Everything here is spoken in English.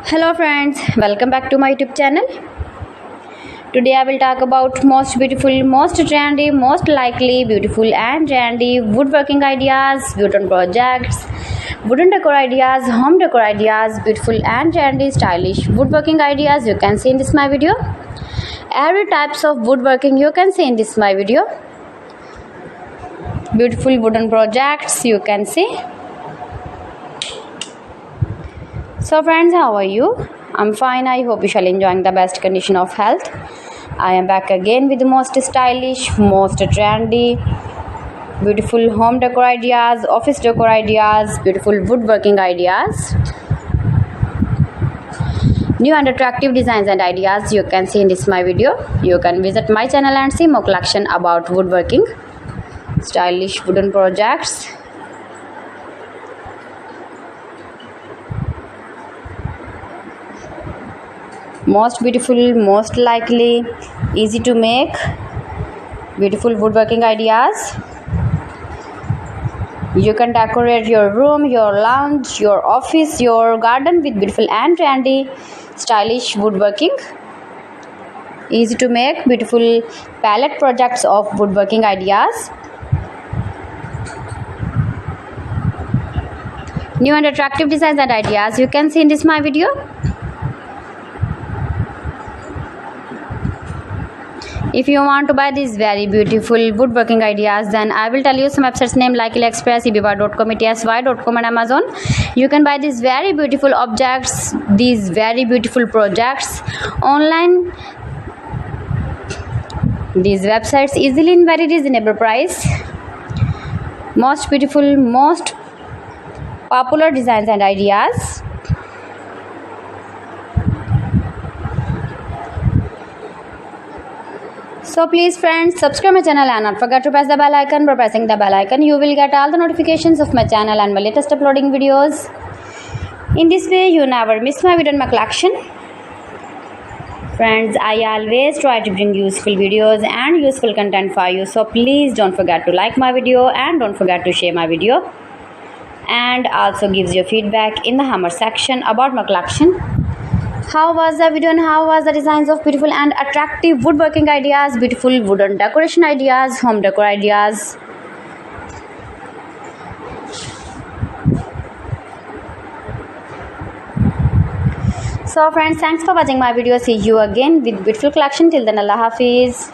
Hello friends, welcome back to my YouTube channel. Today I will talk about most beautiful, most trendy, most likely beautiful and trendy woodworking ideas, wooden projects, wooden decor ideas, home decor ideas, beautiful and trendy stylish woodworking ideas you can see in this my video. Every types of woodworking you can see in this my video. Beautiful wooden projects you can see. So friends, how are you? I'm fine. I hope you shall enjoying the best condition of health. I am back again with the most stylish, most trendy, beautiful home decor ideas, office decor ideas, beautiful woodworking ideas, new and attractive designs and ideas you can see in this my video. You can visit my channel and see more collection about woodworking, stylish wooden projects. Most beautiful, most likely, easy to make, beautiful woodworking ideas. You can decorate your room, your lounge, your office, your garden with beautiful and trendy, stylish woodworking. Easy to make, beautiful palette projects of woodworking ideas. New and attractive designs and ideas you can see in this my video. If you want to buy these very beautiful woodworking ideas, then I will tell you some websites name like AliExpress, eBay.com, ETSY.com and Amazon. You can buy these very beautiful objects, these very beautiful projects online. These websites easily in very reasonable price. Most beautiful, most popular designs and ideas. So please friends, subscribe my channel and not forget to press the bell icon. By pressing the bell icon, you will get all the notifications of my channel and my latest uploading videos. In this way, you never miss my video in my collection. Friends, I always try to bring useful videos and useful content for you. So please don't forget to like my video and don't forget to share my video. And also gives your feedback in the hammer section about my collection. How was the video and how was the designs of beautiful and attractive woodworking ideas, beautiful wooden decoration ideas, home decor ideas. So friends, thanks for watching my video. See you again with beautiful collection. Till then, Allah Hafiz.